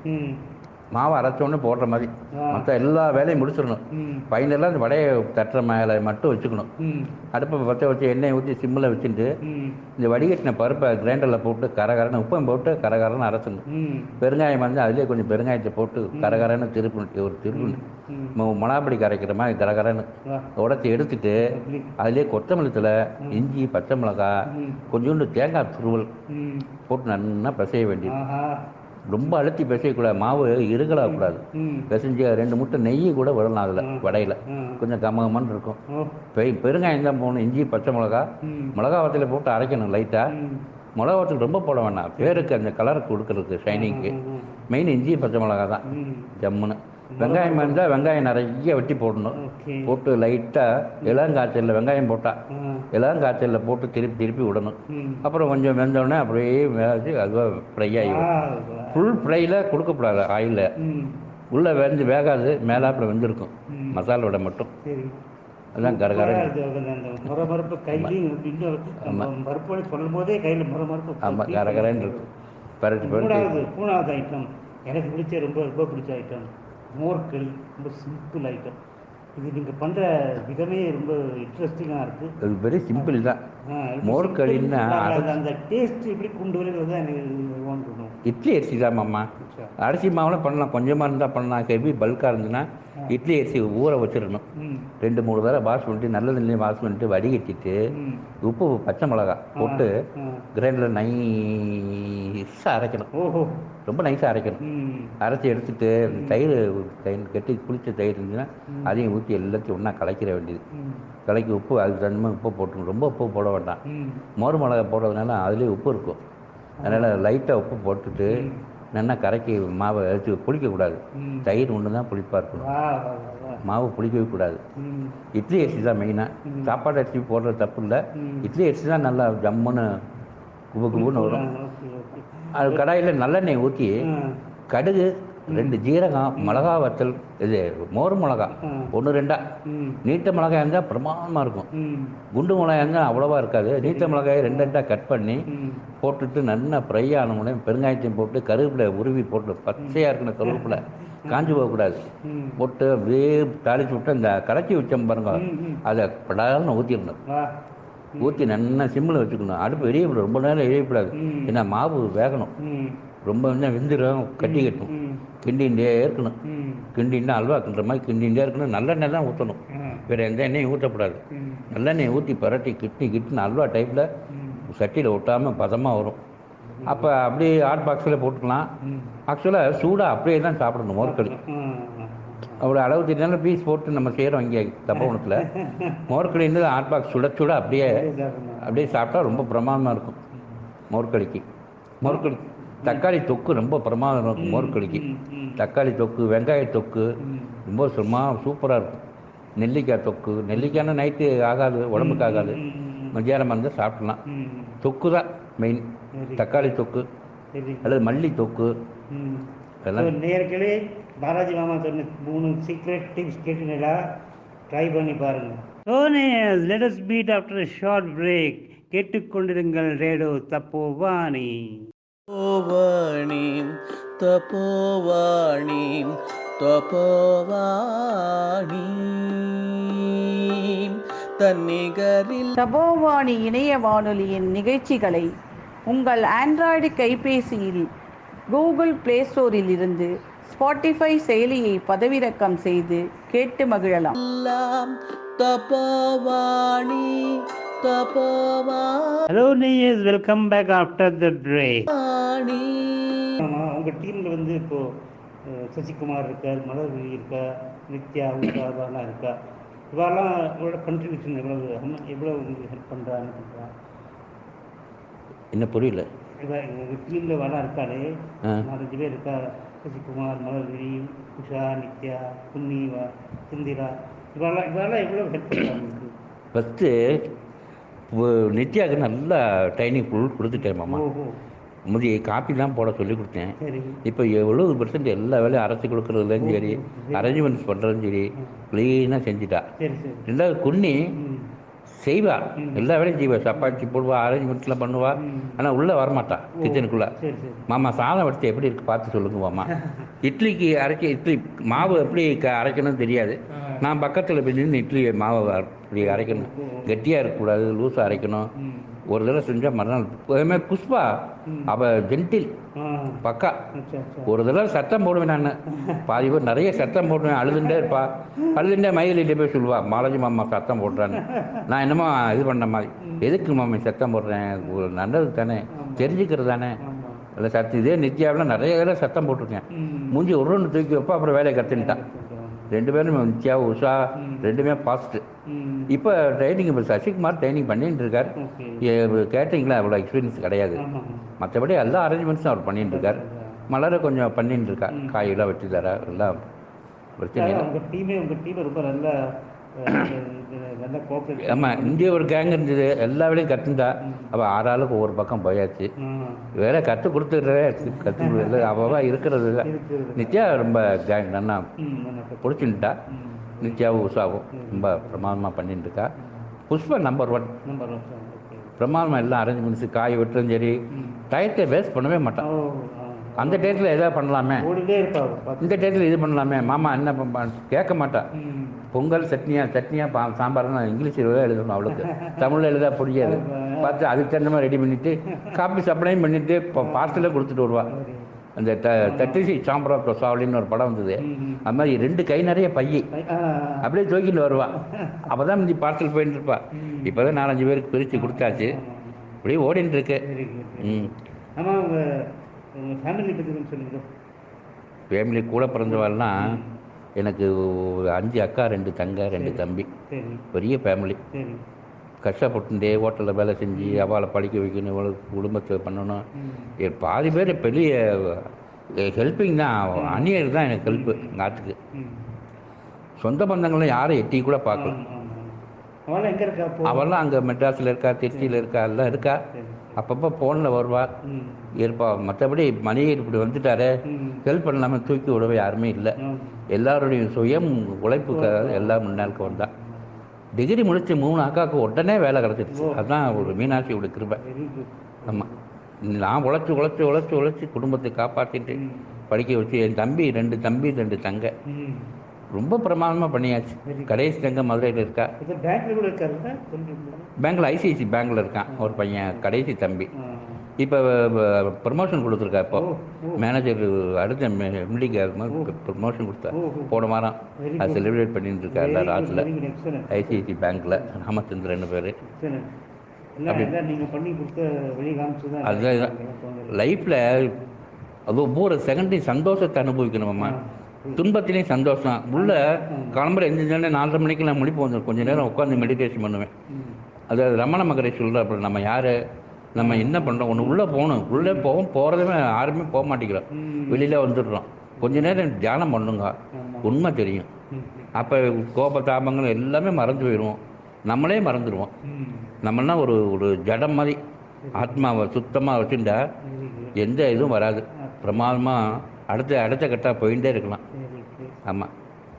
மாவை அரைச்சோன்னு போடுற மாதிரி மற்ற எல்லா வேலையும் முடிச்சிடணும். ஃபைனலாக அந்த வடையை தட்டுற மேலே மட்டும் வச்சுக்கணும். அடுப்பை வச்சு எண்ணெயை ஊற்றி சிம்மில் வச்சுட்டு இந்த வடிகட்டின பருப்பை கிரைண்டரில் போட்டு கரகரன்னு உப்பம் போட்டு கரகரன்னு அரைச்சணும். பெருங்காயம் வந்து அதிலே கொஞ்சம் பெருங்காயத்தை போட்டு கரகரன்னு திருப்பணும். மொளாப்படி கரைக்கிற மாதிரி கரகரன்னு உடச்சி எடுத்துட்டு அதிலே கொத்தமல்லி தழை, இஞ்சி, பச்சை மிளகாய், கொஞ்சோண்டு தேங்காய் துருவல் போட்டு நல்லா பிசைய வேண்டியது. ரொம்ப அழுத்தி பிசையக்கூடாது, மாவு இருகலாகக்கூடாது. பிசைஞ்சு 2 முட்டை நெய் கூட விடலாம் அதில். வடையில் கொஞ்சம் கம்மன்னு இருக்கும். பெருங்காயம் தான் போகணும். இஞ்சி, பச்சை மிளகா வத்தலை போட்டு அரைக்கணும் லைட்டாக. மிளகா வத்தல் ரொம்ப போட வேண்டாம், பேருக்கு அந்த கலருக்கு கொடுக்கறதுக்கு, ஷைனிங்க்கு. மெயின் இஞ்சி, பச்சை மிளகா தான் ஜம்முன்னு. வெங்காயம் இருந்தால் வெங்காயம் நிறைய வெட்டி போடணும். போட்டு லைட்டாக இளங்காய்ச்சலில் வெங்காயம் போட்டால் இளங்காய்ச்சலில் போட்டு திருப்பி விடணும். அப்புறம் கொஞ்சம் வெந்தோடனே அப்படியே வேச்சு அதுவாக ஃப்ரை ஆகிடும். ஃபுல் ஃப்ரையில் கொடுக்கக்கூடாது ஆயிலில். உள்ளே வேகாது, மேலாப்பில் வெந்திருக்கும் மசாலா வடை மட்டும். அதுதான் கரகர. ஆமாம், கரகரன்னு இருக்கும். மூணாவது ஐட்டம் எனக்கு பிடிச்ச ரொம்ப பிடிச்ச ஐட்டம் மோர்கள். ரொம்ப சிம்பிள் ஐட்டம். இது நீங்கள் பண்ணுற விதமே ரொம்ப இன்ட்ரெஸ்டிங்காக இருக்குது. அது வெரி சிம்பிள் தான். மோர்களின்னா அந்த டேஸ்ட் எப்படி கொண்டு வருகிறது தான் எனக்கு தோணும். இட்லி அரிசி தான் மாமா. அரிசி மாவுலாம் பண்ணலாம், கொஞ்சமாக இருந்தால் பண்ணலாம். ஹெவி பல்காக இருந்துன்னா இட்லி அரிசி ஊற வச்சிடணும். 2-3 தடவை வாஷ் பண்ணிட்டு நல்ல தண்ணியும் வாஷ் பண்ணிட்டு வடிகட்டிட்டு உப்பு, பச்சை மிளகா போட்டு கிரைண்டரில் நைஸாக அரைக்கணும். ரொம்ப நைஸாக அரைக்கணும். அரைச்சி எடுத்துட்டு தயிர் கட்டி புளிச்ச தயிர் இருந்துச்சுன்னா அதையும் ஊற்றி எல்லாத்தையும் ஒன்றா கலக்கிற வேண்டியது. கலக்கி உப்பு அதுக்கு தகுந்த உப்பு போட்டுக்கணும். ரொம்ப உப்பு போட வேண்டாம். மோர் மிளகா போடுறதுனால அதுலேயே உப்பு இருக்கும். அதனால் லைட்டாக உப்பு போட்டுட்டு நல்லா கரைக்கி மாவை அரைச்சி புளிக்கக்கூடாது. தயிர் ஒன்று தான் புளிப்பாக இருக்கணும், மாவு புளிக்கவே கூடாது. இட்லி அரிசி தான் மெயினாக. சாப்பாடு அரிசி போடுற தப்பு இல்லை, இட்லி அரிசி தான் நல்லா ஜம்முன்னு குபுன்னு வரும். அது கடாயில் நல்லெண்ணெய் ஊற்றி கடுகு, 2 ஜீரகம், மிளகா வத்தல், இது மோர் மிளகா 1-2 நீட்ட மிளகாய் இருந்தால் பிரமாதமாக இருக்கும். குண்டு மிளகாய் இருந்தால் அவ்வளோவா இருக்காது. நீட்ட மிளகாயை 2-2 கட் பண்ணி போட்டுட்டு நல்லா ஃப்ரை ஆனவுடனே பெருங்காயத்தையும் போட்டு கருவேப்பிலை உருவி போட்டு பச்சையாக இருக்கணும். கருவேப்பிலை காஞ்சி போகக்கூடாது. போட்டு அப்படியே தாளித்து விட்டு இந்த கரைச்சி வச்சோம் பாருங்க, அதை படாமல் ஊற்றிடணும். ஊற்றி நல்லா சிம்மில் வச்சுக்கணும். அடுப்பு எரியக்கூடாது, ரொம்ப நேரம் எரியக்கூடாது. ஏன்னா மாவு வேகணும். ரொம்ப வெந்துடும், கட்டி கட்டும். கிண்டிகிட்டே இருக்கணும். கிண்டின்னா அல்வா கிண்டுற மாதிரி கிண்டிகிட்டே இருக்கணும். நல்லெண்ணெய் தான் ஊற்றணும், வேறு எந்த எண்ணெயும் ஊற்றக்கூடாது. நல்லெண்ணெய் ஊற்றி பரட்டி கிட்டின்னு அல்வா டைப்பில் சட்டியில் ஒட்டாமல் பதமாக வரும். அப்போ அப்படியே ஹாட் பாக்ஸில் போட்டுக்கலாம். ஆக்சுவலாக சூடாக அப்படியே தான் சாப்பிடணும் மோர்க்களி. அவ்வளோ அளவு தெரிஞ்சாலும் பீஸ் போட்டு நம்ம செய்கிறோம் இங்கே தப்போணத்தில். மோர்க்களின்னு ஹாட் பாக்ஸ் சுட அப்படியே சாப்பிட்டா ரொம்ப பிரமாதமாக இருக்கும் மோர்க்களிக்கு. மோர்க்களி தக்காளி தொக்கு ரொம்ப பிரமாதம் இருக்கும் மோர்க்களிக்கு. தக்காளி தொக்கு, வெங்காய தொக்கு ரொம்ப சூப்பராக இருக்கும். நெல்லிக்காய் தொக்கு, நெல்லிக்காய்னா நைட்டு ஆகாது, உடம்புக்கு ஆகாது, மத்தியானம் வந்து சாப்பிடலாம். தொக்கு தான் மெயின். தக்காளி தொக்கு அல்லது மல்லி தொக்கு. நேர்களே, பாலாஜி மாமா சொன்ன 3 சீக்ரெட் டிப்ஸ் கேட்டுங்களா? ட்ரை பண்ணி பாருங்கள். Let us meet after a short break. கேட்டுக்கொண்டிருங்கள் ரேடியோ தப்போவாணி. தப்போவாணி தன்னிகரில் தபோவாணி இணைய வானொலியின் நிகழ்ச்சிகளை உங்கள் ஆண்ட்ராய்டு கைபேசியில் கூகுள் பிளே ஸ்டோரில் இருந்து ஸ்பாட்டிஃபை செயலியை பதிவிறக்கம் செய்து கேட்டு மகிழலாம். எல்லாம் தபவாணி தபவாணி. ஹலோ நீஸ், welcome back after the break. உங்கள் டீமில் வந்து இப்போது சசிகுமார் இருக்கார், மலர்விழி இருக்கா, நித்யா உஷாலாம் இருக்கா. இவெல்லாம் இவரோட கண்ட்ரிபியூஷன் எவ்வளோ உங்களுக்கு ஹெல்ப் பண்ணுறா? என்ன புரியல? எங்கள் டீமில் வரலாம் இருக்காரு, 4-5 பேர் இருக்கா. சசிகுமார், மலர்விழி, உஷா, நித்யா, புன்னிவா, சிந்திரா, இவெல்லாம் எவ்வளோ ஹெல்ப் பண்ணுறாங்க? ஃபஸ்ட்டு நித்யாவுக்கு நல்லா ட்ரைனிங் ஃபுல் கொடுத்துட்டேன் மாமா. முந்தைய காப்பிலாம் போட சொல்லி கொடுத்தேன். இப்போ 70% எல்லா வேலையும் அரைச்சி கொடுக்குறதுலேயும் சரி, அரேஞ்ச்மெண்ட்ஸ் பண்ணுறதும் சரி, க்ளீனாக செஞ்சுட்டா. ரெண்டாவது குன்னி செய்வா, எல்லா வேலையும் செய்வா, சப்பாத்தி போடுவா, அரேஞ்ச்மெண்ட்ஸ்லாம் பண்ணுவா. ஆனால் உள்ளே வரமாட்டா கிச்சனுக்குள்ளே. மாமா சாதம் வடித்து எப்படி இருக்குது பார்த்து சொல்லுங்க மாமா. இட்லிக்கு இட்லி மாவு எப்படி அரைக்கணும்னு தெரியாது. நான் பக்கத்தில் போய் நின்று இட்லி மாவை அப்படி அரைக்கணும், கெட்டியாக இருக்கக்கூடாது, லூஸாக அரைக்கணும். ஒரு தடவை செஞ்சால் மறுநாள். அதேமாதிரி புஷ்பா அவள் ஜென்டில் பக்கா. ஒரு தடவை சத்தம் போடுவேன், நான் பாதி பேர் நிறைய சத்தம் போடுவேன், அழுதுண்டே இருப்பா. அழுதுண்டே மைதிலிட்டே போய் சொல்லுவா, மாலஜி மாமா சத்தம் போடுறான்னு. நான் என்னமோ இது பண்ண மாதிரி, எதுக்கு மாமா சத்தம் போடுறேன், ஒரு நல்லது தானே, தெரிஞ்சுக்கிறது தானே. இல்லை சத்தம் இதே நித்யாவில் நிறைய வேலை சத்தம் போட்டிருக்கேன். மூஞ்சி ஒரு ஒன்று தூக்கி வைப்பா, அப்புறம் வேலையை கற்றுக்கிட்டான். 2 பேரும் நித்யா உஷா 2மே ஃபாஸ்ட்டு. இப்போ ட்ரைனிங், இப்போ சசிகுமார் ட்ரைனிங் பண்ணிட்டு இருக்கார். கேட்டரிங்கில் அவ்வளோ எக்ஸ்பீரியன்ஸ் கிடையாது, மற்றபடி எல்லா அரேஞ்ச்மெண்ட்ஸும் அவர் பண்ணிட்டு இருக்கார். மலரை கொஞ்சம் பண்ணிட்டு இருக்கா, காயெல்லாம் வெட்டி தர எல்லாம் பிரச்சனை. உங்கள் டீமே ரொம்ப நல்லா ஆமாம், இங்கே ஒரு கேங் இருந்தது, எல்லா வேலையும் கற்றுந்தா. அவள் 6 ஆளுக்கு ஒவ்வொரு பக்கம் போயாச்சு. வேலை கற்றுக் கொடுத்துட்றே கற்றுக் அவள் இருக்கிறது இல்லை. நித்யா ரொம்ப கேங் நல்லா பிடிச்சின்ட்டா. நித்யாவும் உஷாவும் ரொம்ப பிரமாதமாக பண்ணிட்டு இருக்கா. புஷ்பா நம்பர் 1 பிரமாதமாக எல்லாம் அரேஞ்ச்மெண்ட்ஸு, காய் வெட்டுறதும் சரி, டயத்தை வேஸ்ட் பண்ணவே மாட்டான். அந்த டயத்தில் எதாவது பண்ணலாமே, இந்த டயத்தில் இது பண்ணலாமே, மாமா என்ன கேட்க மாட்டா. பொங்கல் சட்னியா சாம்பார்னா இங்கிலீஷில் எழுதணும், அவளுக்கு தமிழில் எழுத புரியாது. பார்த்து அதுக்கு தகுந்த மாதிரி ரெடி பண்ணிவிட்டு காப்பி சப்ளையும் பண்ணிவிட்டு இப்போ பார்சலே கொடுத்துட்டு வருவாள். அந்த 36 சாம்பர் ஆஃப் சாவலின்னு ஒரு படம் வந்தது, அது மாதிரி 2 கை நிறைய பையை அப்படியே தூக்கிட்டு வருவாள். அப்போ தான் முந்தி பார்சல் போயிட்டு இருப்பா. இப்போ தான் 4-5 பேருக்கு பிரித்து கொடுத்தாச்சு, அப்படியே ஓடின்னு இருக்கு. ஃபேமிலி கூட பிறந்தவாள்லாம் எனக்கு 5 அக்கா, 2 தங்க, 2 தம்பி, பெரிய ஃபேமிலி. கஷ்டப்பட்டுட்டே ஹோட்டலில் வேலை செஞ்சு அவளை படிக்க வைக்கணும், இவளுக்கு குடும்பத்தை பண்ணணும். பாதி பேர் பெரிய ஹெல்ப்பிங் தான், அந்நியர் தான் எனக்கு ஹெல்ப்பு. நாட்டுக்கு சொந்த பந்தங்கள்லாம் யாரும் எட்டி கூட பார்க்கல. அவெல்லாம் அங்கே மெட்ராஸில் இருக்கா, திருச்சியில் இருக்கா, எல்லாம் இருக்கா. அப்பப்போ ஃபோனில் வருவா, இருப்பா. மற்றபடி மணியர் இப்படி வந்துட்டாரே, ஹெல்ப் பண்ணாமல் தூக்கி விடவே யாருமே இல்லை. எல்லாருடைய சுயம் உழைப்புக்காக எல்லாம் முன்னாளுக்கு வந்தா. டிகிரி முடித்து 3 அக்காவுக்கு உடனே வேலை கிடச்சிருச்சு. அதுதான் ஒரு மீனாட்சியோட கிருபை. ஆமாம், நான் உழைச்சி குடும்பத்தை காப்பாற்றிட்டு படிக்க வச்சு என் தம்பி 2 தம்பி 2 தங்க ரொம்ப பிரமாதமாக பண்ணியாச்சு. கடைசி தங்க மதுரையில் இருக்கா, பேங்கில் ஐசிஐசி பேங்கில் இருக்கான் ஒரு பையன், கடைசி தம்பி. இப்போ ப்ரமோஷன் கொடுத்துருக்கா. இப்போ மேனேஜர் அடுத்த எம்டிக்கு ப்ரமோஷன் கொடுத்தா போன வாரம். அது செலிப்ரேட் பண்ணிட்டு இருக்கா எல்லாரும் ஆற்றுல, ஐசிஐசி பேங்க்கில். ராமச்சந்திரன் பேர். அதுதான் லைஃப்பில் அது ஒவ்வொரு செகண்டையும் சந்தோஷத்தை அனுபவிக்கணும்மா. துன்பத்திலையும் சந்தோஷம். உள்ள கிளம்புற 5 4:30 மணிக்கு நான் முடிப்பு வந்துடும். கொஞ்சம் நேரம் உட்காந்து மெடிடேஷன் பண்ணுவேன். அதாவது ரமண மகரிஷி சொல்கிற, அப்புறம் நம்ம யார், நம்ம என்ன பண்ணுறோம், ஒன்று உள்ளே போகணும். உள்ளே போகிறதுமே யாருமே போக மாட்டேங்கிறோம், வெளியில் வந்துடுறோம். கொஞ்ச நேரம் தியானம் பண்ணுங்க, உண்மை தெரியும். அப்போ கோப தாபங்கள் எல்லாமே மறந்து போயிடுவோம், நம்மளே மறந்துடுவோம். நம்மளாம் ஒரு ஜடம் மாதிரி ஆத்மாவை சுத்தமாக வச்சுட்டா எந்த இதுவும் வராது. பிரமாதமாக அடுத்த கட்டாக போயிட்டே இருக்கலாம். ஆமாம்.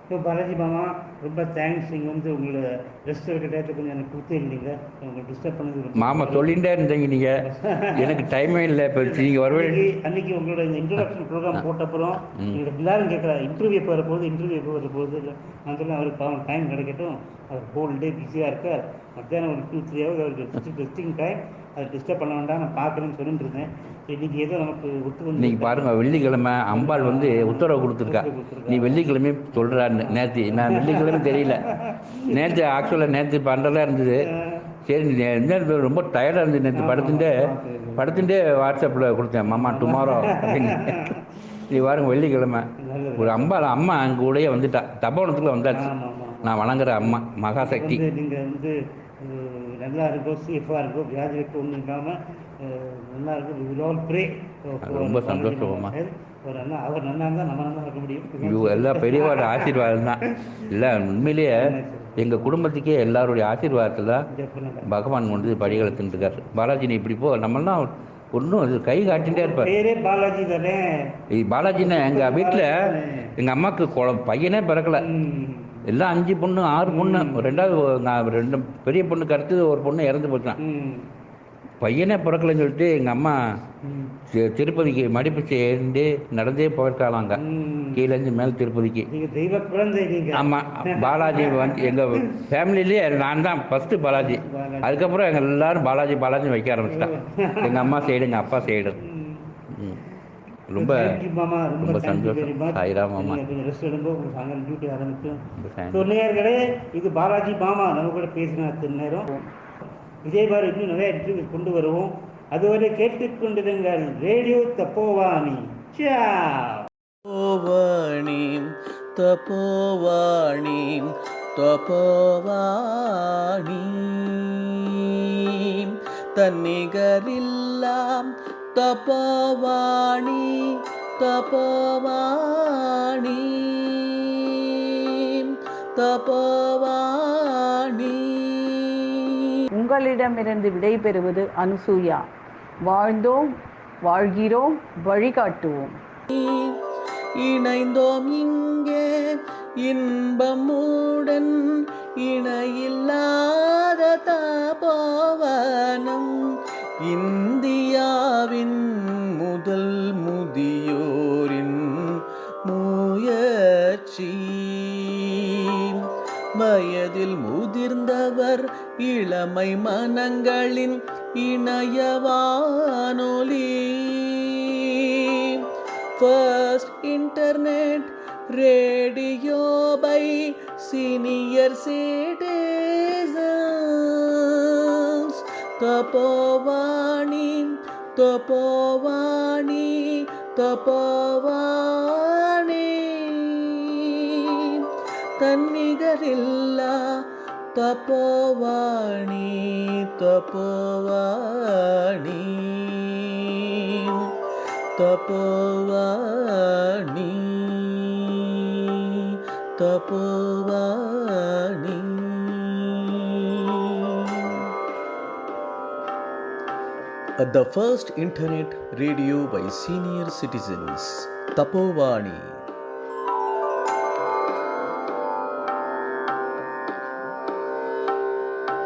ஸோ பாலாஜி மாமா ரொம்ப தேங்க்ஸ். நீங்கள் வந்து உங்களை ரெஸ்ட் இருக்க டயத்தை கொஞ்சம் எனக்கு கொடுத்துருந்தீங்க, உங்களை டிஸ்டர்ப் பண்ணது. மாமா சொல்லிகிட்டே இருந்தீங்க, நீங்கள் எனக்கு டைமே இல்லை. இப்போ நீங்கள் வருவீங்க. அன்றைக்கி உங்களோட இந்த இன்ட்ரோடக்ஷன் ப்ரோக்ராம் போட்டப்புறம் நீங்கள் எல்லாரும் கேட்குறா இன்டர்வியூ போகிற போது நான் சொல்ல அவருக்கு பாவம் டைம் கிடைக்கட்டும், அவர் ஹோல் டே பிஸியாக இருக்கார். மத்தியானம் ஒரு 2-3 ஹவர்ஸ் அவருக்கு டெஸ்டிங் டைம். அதை டிஸ்டர்ப் பண்ண வேண்டாம், நான் பார்க்குறேன்னு சொல்லிட்டு இருந்தேன். இன்னைக்கு ஏதோ நமக்கு இன்னைக்கு பாருங்கள், வெள்ளிக்கிழமை அம்பாள் வந்து உத்தரவு கொடுத்துருக்கா, நீ வெள்ளிக்கிழமை சொல்கிறான்னு. நேற்று நான் வெள்ளிக்கிழமை தெரியல, நேற்று ஆக்சுவலாக நேற்று பண்ணுறதா இருந்தது. சரி என்ன ரொம்ப டயர்டாக இருந்தது நேற்று, படுத்துட்டே வாட்ஸ்அப்பில் கொடுத்தேன், மாமா டுமாரோ அப்படின்னு. இது பாருங்க வெள்ளிக்கிழமை ஒரு அம்மா அங்கே கூடயே வந்துட்டா, தபோனத்துக்குள்ள வந்தாச்சு. நான் வணங்குற அம்மா மகாசக்தி. நீங்கள் வந்து நல்லா இருக்கோ, சேஃபாக இருக்கோ, வியாதி வைக்க ஒன்றும் இல்லாமல் நல்லா இருக்கும். We all pray. ரொம்ப சந்தோஷமா. அவர் நல்லா இருந்தால் நம்ம நல்லா இருக்க முடியும். இது எல்லாம் பெரியவாரோட ஆசீர்வாதம் தான். இல்லை உண்மையிலேயே எங்கள் குடும்பத்துக்கே எல்லாருடைய ஆசீர்வாதத்தில் தான் பகவான் கொண்டு படிகளை தின்றுக்கார். பாலாஜி நீ இப்படி போ, நம்மளாம் ஒன்றும் இது கை காட்டிகிட்டே இருப்பார். பேரே பாலாஜி தானே. பாலாஜின்னா எங்கள் வீட்டில் எங்கள் அம்மாவுக்கு பையனே பிறக்கலை, எல்லாம் 5 பொண்ணு 6 பொண்ணு. ரெண்டாவது 2 பெரிய பொண்ணுக்கு அடுத்தது ஒரு பொண்ணு இறந்து போச்சான். பையனே பிறக்கலைன்னு சொல்லிட்டு எங்கள் அம்மா திருப்பதிக்கு மடிப்பிச்சு ஏறிண்டு நடந்தே போயிருக்காளாங்க, கீழேருந்து மேல் திருப்பதிக்கு. தெய்வ குழந்தை. ஆமாம், பாலாஜி வந்து எங்கள் ஃபேமிலியிலே நான் தான் ஃபஸ்ட்டு பாலாஜி. அதுக்கப்புறம் எங்கள் எல்லாரும் பாலாஜி பாலாஜி வைக்க ஆரம்பிச்சிட்டான். எங்கள் அம்மா சைடு, எங்கள் அப்பா சைடு. ரொம்ப ரொம்ப சந்தோஷம். சாய்ராம் மாமா. நேயர்களே, இது பாலாஜி மாமா நம்ம கூட பேசின நேரம். இதே மாதிரி இன்னும் நிறைய இன்டர்வியூ கொண்டு வருவோம். அதுவரை கேட்டுக்கொண்டிருங்கள் ரேடியோ தப்போவாணி. தப்போவாணி தப்போவாணி தப்போவாணி தன்னிகரில்லாம் தப்போவாணி தப்போவாணி தப்போவாணி. உங்களிடமிருந்து விடைபெறுவது அனுசூயா. வாழ்ந்தோம், வாழ்கிறோம், வழிகாட்டுவோம். இணைந்தோம் இங்கே இன்பமுடன், இணையில்லாத தபோவனம். இந்தியாவின் முதல் முதியோரின் முயற்சி. வயதில் முதிர்ந்தவர் இளமை மனங்களின் இணையவானொலி. First internet radio by senior citizens. Tapovani Tapovani Tapovani தன்னிகரில்லா Tapovani Tapovani Tapovani Tapovani. The first internet radio by senior citizens. Tapovani.